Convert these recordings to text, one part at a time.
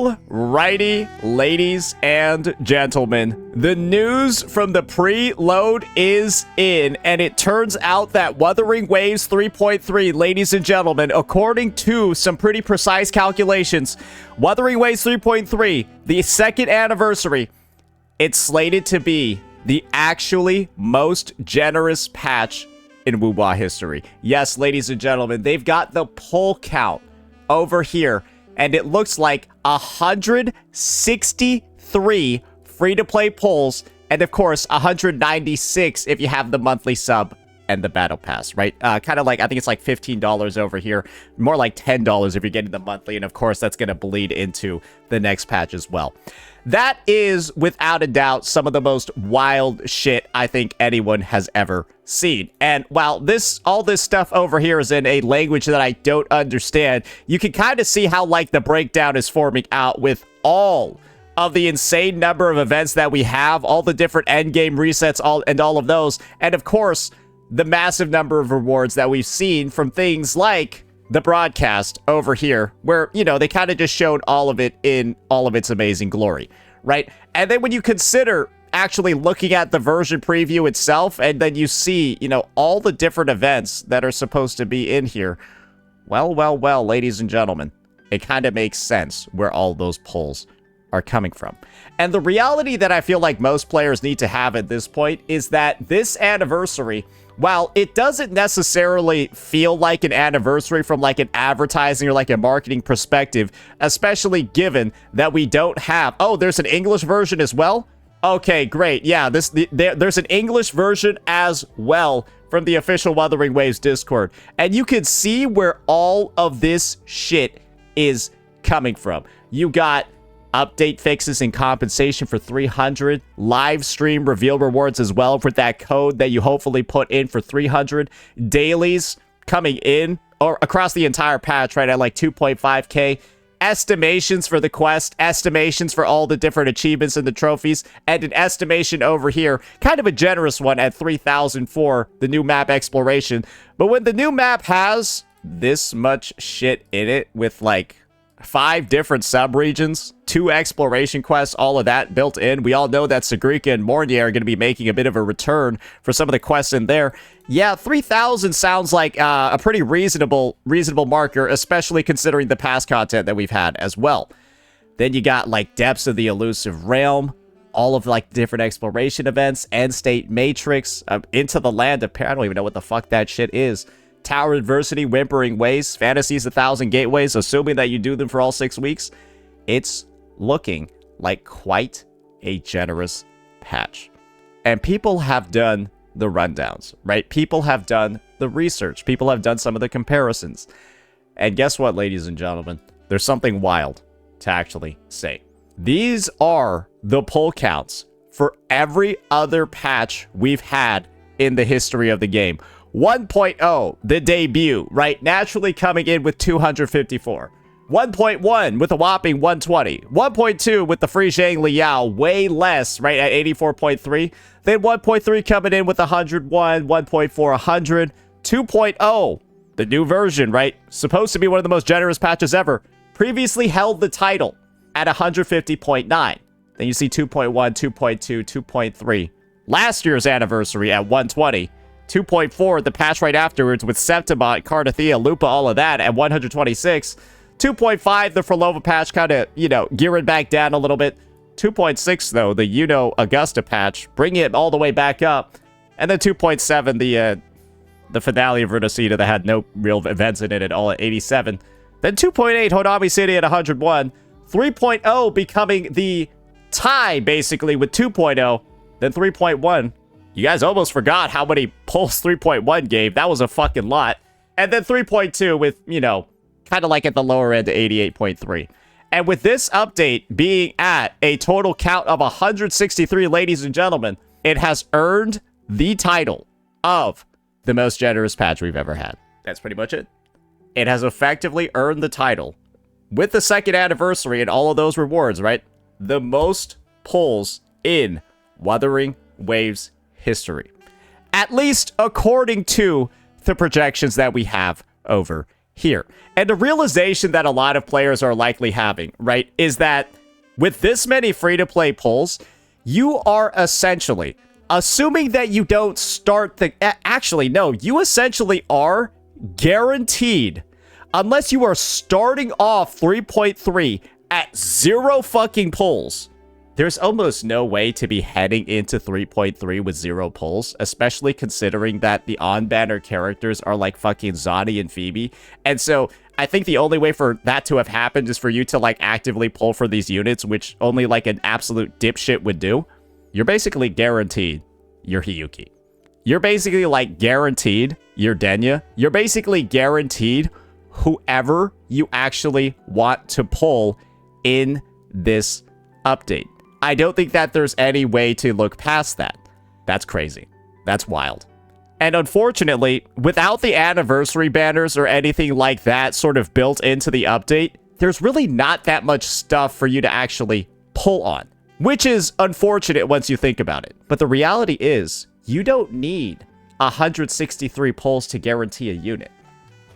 Alrighty, ladies and gentlemen, the news from the preload is in, and it turns out that Wuthering Waves 3.3, ladies and gentlemen, according to some pretty precise calculations, Wuthering Waves 3.3, the second anniversary, it's slated to be the actually most generous patch in WuWa history. Yes, ladies and gentlemen, they've got the pull count over here, and it looks like 163 free-to-play pulls, and of course, 196 if you have the monthly sub and the battle pass, right? Kind of like, I think it's like $15 over here, more like $10 if you're getting the monthly, and of course, that's going to bleed into the next patch as well. That is, without a doubt, some of the most wild shit I think anyone has ever seen. And while all this stuff over here is in a language that I don't understand, you can kind of see how, like, the breakdown is forming out with all of the insane number of events that we have, all the different endgame resets, all of those, and of course, the massive number of rewards that we've seen from things like the broadcast over here, where, you know, they kind of just showed all of it in all of its amazing glory, right? And then when you consider actually looking at the version preview itself, and then you see, you know, all the different events that are supposed to be in here, well, ladies and gentlemen, it kind of makes sense where all those pulls are coming from. And the reality that I feel like most players need to have at this point is that this anniversary, while it doesn't necessarily feel like an anniversary from like an advertising or like a marketing perspective, especially given that we don't have... Oh, there's an English version as well? Okay, great. Yeah, there's an English version as well from the official Wuthering Waves Discord. And you can see where all of this shit is coming from. You got update fixes and compensation for 300, live stream reveal rewards as well for that code that you hopefully put in for 300, dailies coming in or across the entire patch, right, at like 2.5k, estimations for the quest, estimations for all the different achievements and the trophies, and an estimation over here, kind of a generous one at 3,000 for the new map exploration. But when the new map has this much shit in it with like 5 different sub-regions, 2 exploration quests, all of that built in. We all know that Sagrika and Mornier are going to be making a bit of a return for some of the quests in there. Yeah, 3,000 sounds like a pretty reasonable marker, especially considering the past content that we've had as well. Then you got like Depths of the Elusive Realm, all of like different exploration events, End State Matrix, Into the Land of I don't even know what the fuck that shit is. Tower Adversity, Whimpering Waste, Fantasies 1,000 Gateways, assuming that you do them for all 6 weeks. It's looking like quite a generous patch. And people have done the rundowns, right? People have done the research. People have done some of the comparisons. And guess what, ladies and gentlemen? There's something wild to actually say. These are the pull counts for every other patch we've had in the history of the game. 1.0, the debut, right? Naturally coming in with 254. 1.1 with a whopping 120. 1.2 with the free Zhang Liao, way less, right, at 84.3. Then 1.3 coming in with 101, 1.4, 100. 2.0, the new version, right? Supposed to be one of the most generous patches ever. Previously held the title at 150.9. Then you see 2.1, 2.2, 2.3. Last year's anniversary at 120. 2.4, the patch right afterwards with Septimont, Cardathea, Lupa, all of that at 126. 2.5, the Frolova patch kind of, you know, gearing back down a little bit. 2.6, though, the Augusta patch, bringing it all the way back up. And then 2.7, the finale of Rudocida that had no real events in it at all at 87. Then 2.8, Hodami City at 101. 3.0 becoming the tie, basically, with 2.0. Then 3.1. You guys almost forgot how many pulls 3.1 gave. That was a fucking lot. And then 3.2 with, you know, kind of like at the lower end to 88.3. And with this update being at a total count of 163, ladies and gentlemen, it has earned the title of the most generous patch we've ever had. That's pretty much it. It has effectively earned the title, with the second anniversary and all of those rewards, right? The most pulls in Wuthering Waves history. At least according to the projections that we have over here. And the realization that a lot of players are likely having, right, is that with this many free-to-play pulls, you are essentially, assuming that you don't start the... Actually, no, you essentially are guaranteed, unless you are starting off 3.3 at 0 fucking pulls, there's almost no way to be heading into 3.3 with 0 pulls, especially considering that the on-banner characters are like fucking Zani and Phoebe. And so I think the only way for that to have happened is for you to like actively pull for these units, which only like an absolute dipshit would do. You're basically guaranteed your Hiyuki. You're basically like guaranteed your Denya. You're basically guaranteed whoever you actually want to pull in this update. I don't think that there's any way to look past that. That's crazy. That's wild. And unfortunately, without the anniversary banners or anything like that sort of built into the update, there's really not that much stuff for you to actually pull on, which is unfortunate once you think about it. But the reality is, you don't need 163 pulls to guarantee a unit.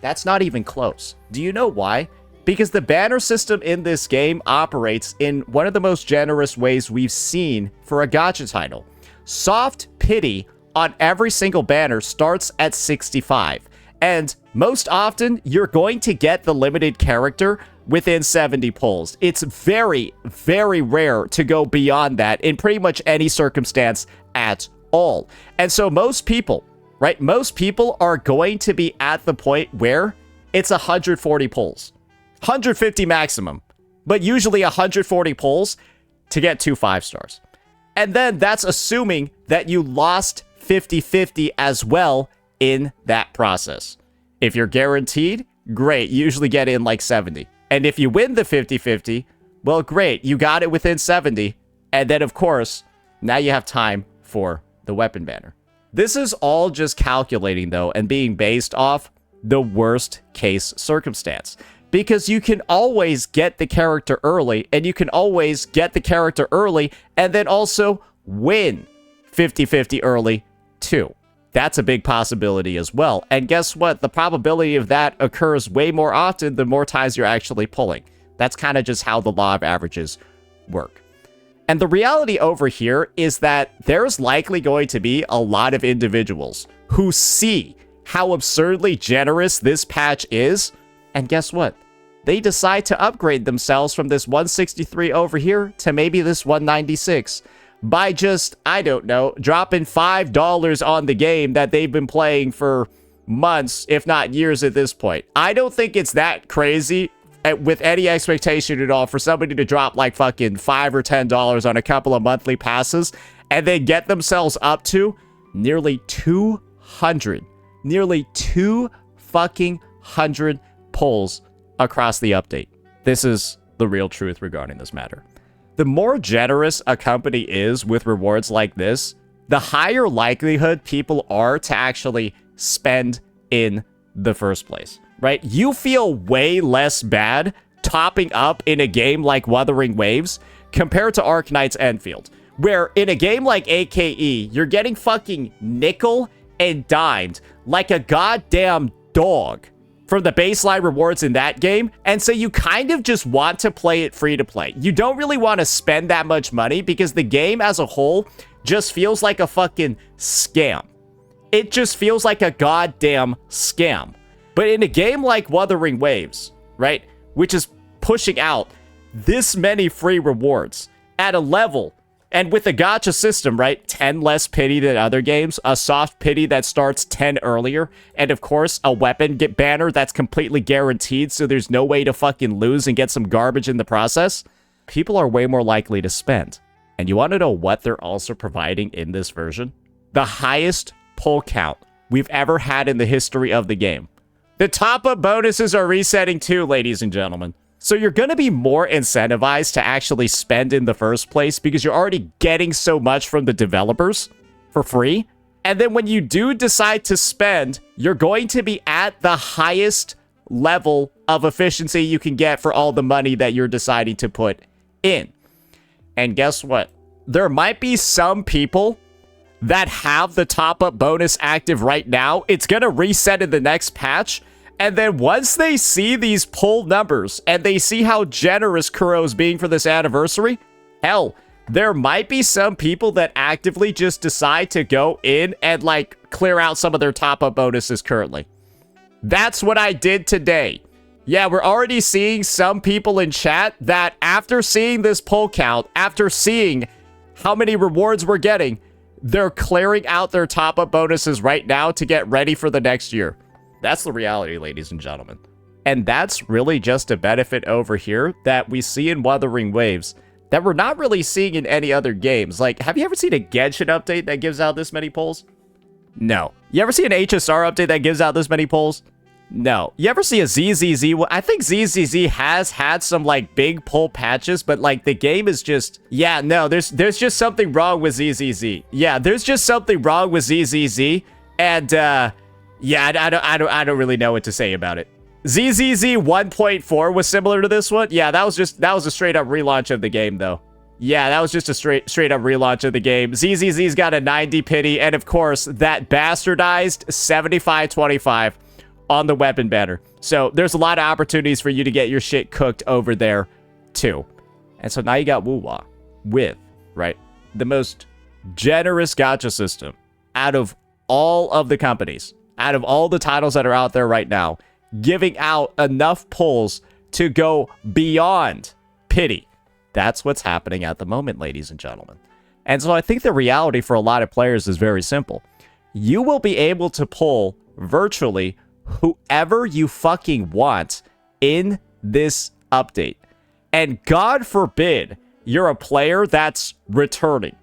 That's not even close. Do you know why? Because the banner system in this game operates in one of the most generous ways we've seen for a gacha title. Soft pity on every single banner starts at 65. And most often, you're going to get the limited character within 70 pulls. It's very, very rare to go beyond that in pretty much any circumstance at all. And so most people, right? Most people are going to be at the point where it's 140 pulls. 150 maximum, but usually 140 pulls to get 2 5-stars. And then that's assuming that you lost 50-50 as well in that process. If you're guaranteed, great, you usually get in like 70. And if you win the 50-50, well, great, you got it within 70. And then, of course, now you have time for the weapon banner. This is all just calculating, though, and being based off the worst case circumstance. Because you can always get the character early, and you can always get the character early, and then also win 50-50 early, too. That's a big possibility as well. And guess what? The probability of that occurs way more often the more times you're actually pulling. That's kind of just how the law of averages work. And the reality over here is that there's likely going to be a lot of individuals who see how absurdly generous this patch is. And guess what? They decide to upgrade themselves from this 163 over here to maybe this 196 by just, I don't know, dropping $5 on the game that they've been playing for months, if not years at this point. I don't think it's that crazy with any expectation at all for somebody to drop like fucking $5 or $10 on a couple of monthly passes and then get themselves up to nearly 200. Nearly 2 fucking 100 pulls across the update. This is the real truth regarding this matter. The more generous a company is with rewards like this, the higher likelihood people are to actually spend in the first place, right? You feel way less bad topping up in a game like Wuthering Waves compared to Arknight's Enfield, where in a game like AKE, you're getting fucking nickel and dimed like a goddamn dog from the baseline rewards in that game, and so you kind of just want to play it free to play. You don't really want to spend that much money because the game as a whole just feels like a fucking scam. It just feels like a goddamn scam. But in a game like Wuthering Waves, right, which is pushing out this many free rewards at a level, and with the gacha system, right, 10 less pity than other games, a soft pity that starts 10 earlier, and of course, a weapon banner that's completely guaranteed, so there's no way to fucking lose and get some garbage in the process, people are way more likely to spend. And you want to know what they're also providing in this version? The highest pull count we've ever had in the history of the game. The top-up bonuses are resetting too, ladies and gentlemen. So you're going to be more incentivized to actually spend in the first place because you're already getting so much from the developers for free. And then when you do decide to spend, you're going to be at the highest level of efficiency you can get for all the money that you're deciding to put in. And guess what? There might be some people that have the top-up bonus active right now. It's going to reset in the next patch. And then once they see these pull numbers and they see how generous Kuro is being for this anniversary, hell, there might be some people that actively just decide to go in and like clear out some of their top-up bonuses currently. That's what I did today. Yeah, we're already seeing some people in chat that after seeing this pull count, after seeing how many rewards we're getting, they're clearing out their top-up bonuses right now to get ready for the next year. That's the reality, ladies and gentlemen. And that's really just a benefit over here that we see in Wuthering Waves that we're not really seeing in any other games. Like, have you ever seen a Genshin update that gives out this many pulls? No. You ever see an HSR update that gives out this many pulls? No. You ever see a ZZZ? Well, I think ZZZ has had some, like, big pull patches, but, like, the game is just... Yeah, no, there's just something wrong with ZZZ. Yeah, there's just something wrong with ZZZ, and, yeah, I don't really know what to say about it. ZZZ 1.4 was similar to this one. Yeah, that was a straight up relaunch of the game though. Yeah, that was just a straight up relaunch of the game. ZZZ's got a 90 pity, and of course, that bastardized 75-25 on the weapon banner. So there's a lot of opportunities for you to get your shit cooked over there too. And so now you got WuWa with, right, the most generous gacha system out of all of the companies. Out of all the titles that are out there right now, giving out enough pulls to go beyond pity. That's what's happening at the moment, ladies and gentlemen. And so I think the reality for a lot of players is very simple. You will be able to pull virtually whoever you fucking want in this update. And God forbid you're a player that's returning.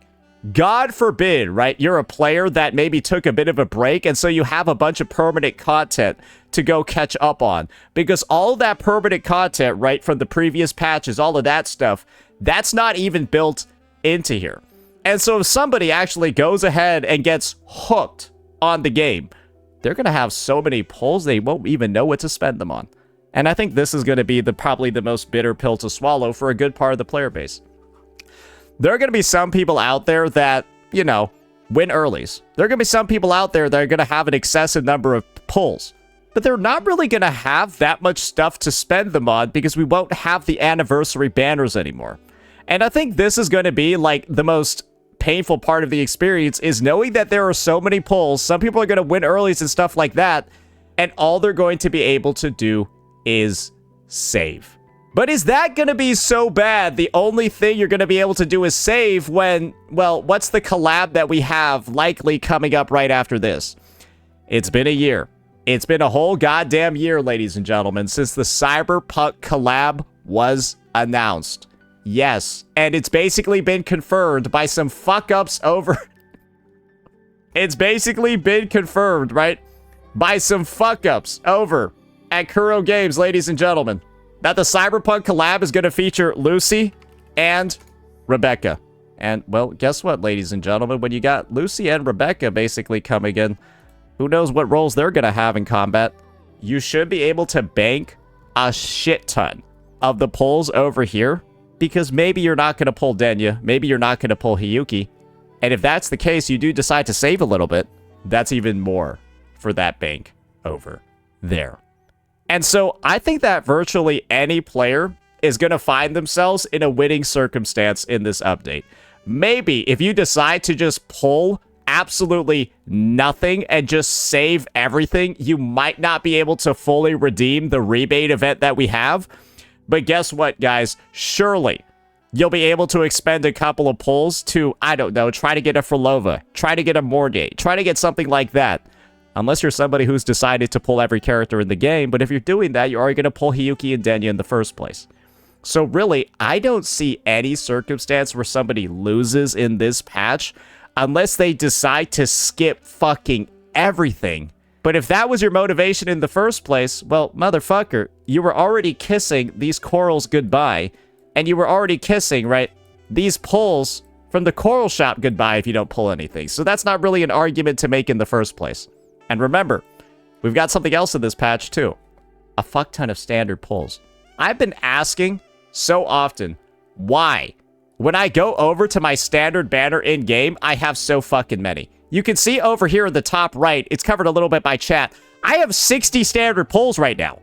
God forbid, right, you're a player that maybe took a bit of a break, and so you have a bunch of permanent content to go catch up on. Because all that permanent content, right, from the previous patches, all of that stuff, that's not even built into here. And so if somebody actually goes ahead and gets hooked on the game, they're going to have so many pulls they won't even know what to spend them on. And I think this is going to be probably the most bitter pill to swallow for a good part of the player base. There are going to be some people out there that, you know, win earlies. There are going to be some people out there that are going to have an excessive number of pulls. But they're not really going to have that much stuff to spend them on because we won't have the anniversary banners anymore. And I think this is going to be, like, the most painful part of the experience is knowing that there are so many pulls. Some people are going to win earlies and stuff like that. And all they're going to be able to do is save. But is that going to be so bad? The only thing you're going to be able to do is save when, well, what's the collab that we have likely coming up right after this? It's been a year. It's been a whole goddamn year, ladies and gentlemen, since the Cyberpunk collab was announced. Yes, and it's basically been confirmed by some fuck-ups over... It's basically been confirmed, right, by some fuck-ups over at Kuro Games, ladies and gentlemen, that the Cyberpunk collab is going to feature Lucy and Rebecca. And, well, guess what, ladies and gentlemen? When you got Lucy and Rebecca basically coming in, who knows what roles they're going to have in combat? You should be able to bank a shit ton of the pulls over here, because maybe you're not going to pull Denya, maybe you're not going to pull Hiyuki, and if that's the case, you do decide to save a little bit, that's even more for that bank over there. And so I think that virtually any player is going to find themselves in a winning circumstance in this update. Maybe if you decide to just pull absolutely nothing and just save everything, you might not be able to fully redeem the rebate event that we have. But guess what, guys? Surely you'll be able to expend a couple of pulls to, I don't know, try to get a Frolova, try to get a Morgate, try to get something like that. Unless you're somebody who's decided to pull every character in the game, but if you're doing that, you're already going to pull Hiyuki and Denya in the first place. So really, I don't see any circumstance where somebody loses in this patch unless they decide to skip fucking everything. But if that was your motivation in the first place, well, motherfucker, you were already kissing these corals goodbye, and you were already kissing, right, these pulls from the coral shop goodbye if you don't pull anything. So that's not really an argument to make in the first place. And remember, we've got something else in this patch too. A fuck ton of standard pulls. I've been asking so often, why? When I go over to my standard banner in-game, I have so fucking many. You can see over here in the top right, it's covered a little bit by chat. I have 60 standard pulls right now.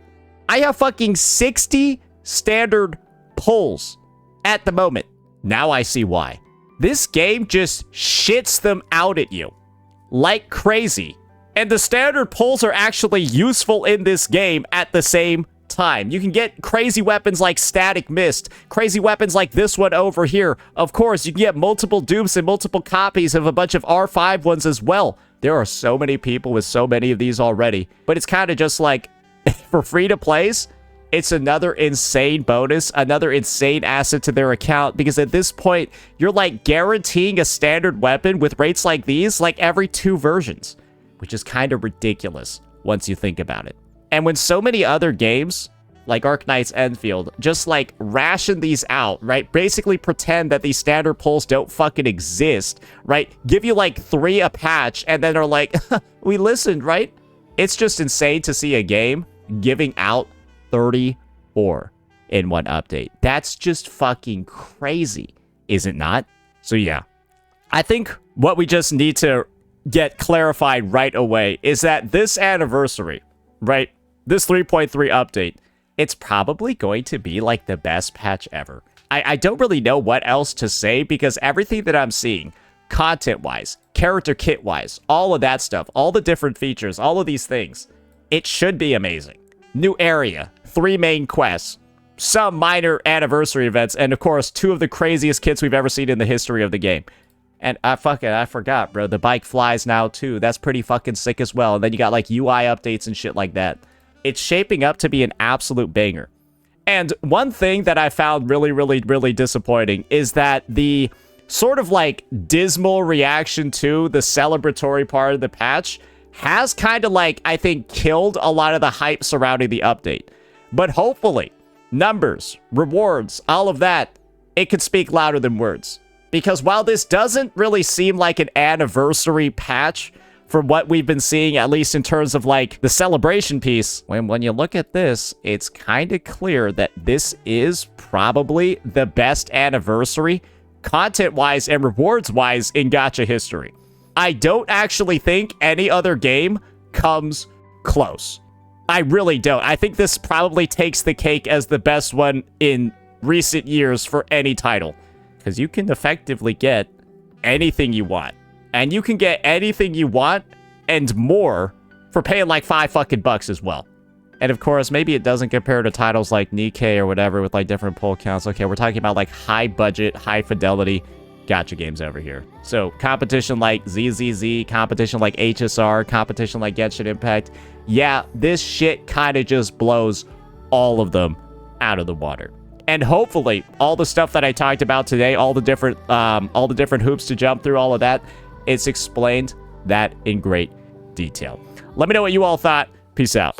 I have fucking 60 standard pulls at the moment. Now I see why. This game just shits them out at you like crazy. And the standard pulls are actually useful in this game at the same time. You can get crazy weapons like Static Mist, crazy weapons like this one over here. Of course, you can get multiple dupes and multiple copies of a bunch of R5 ones as well. There are so many people with so many of these already, but it's kind of just like, for free-to-plays, it's another insane bonus, another insane asset to their account, because at this point, you're like guaranteeing a standard weapon with rates like these like every 2 versions, which is kind of ridiculous once you think about it. And when so many other games, like Arknight's Enfield, just like ration these out, right? Basically pretend that these standard pulls don't fucking exist, right? Give you like 3 a patch and then are like, we listened, right? It's just insane to see a game giving out 34 in one update. That's just fucking crazy, is it not? So yeah, I think what we just need to get clarified right away is that this anniversary, right? This 3.3 update, it's probably going to be like the best patch ever. I don't really know what else to say, because everything that I'm seeing, content-wise, character kit-wise, all of that stuff, all the different features, all of these things, it should be amazing. New area, 3 main quests, some minor anniversary events, and of course, 2 of the craziest kits we've ever seen in the history of the game. And I forgot, bro. The bike flies now, too. That's pretty fucking sick as well. And then you got, like, UI updates and shit like that. It's shaping up to be an absolute banger. And one thing that I found really disappointing is that the sort of, like, dismal reaction to the celebratory part of the patch has kind of, like, I think, killed a lot of the hype surrounding the update. But hopefully, numbers, rewards, all of that, it could speak louder than words. Because while this doesn't really seem like an anniversary patch from what we've been seeing, at least in terms of like the celebration piece, when you look at this, it's kind of clear that this is probably the best anniversary, content-wise and rewards-wise, in Gacha history. I don't actually think any other game comes close. I really don't. I think this probably takes the cake as the best one in recent years for any title. Because you can effectively get anything you want. And you can get anything you want and more for paying like $5 as well. And of course, maybe it doesn't compare to titles like Nikkei or whatever with like different pull counts. Okay, we're talking about like high budget, high fidelity gacha games over here. So competition like ZZZ, competition like HSR, competition like Genshin Impact. Yeah, this shit kind of just blows all of them out of the water. And hopefully, all the stuff that I talked about today, all the different hoops to jump through, all of that, it's explained that in great detail. Let me know what you all thought. Peace out.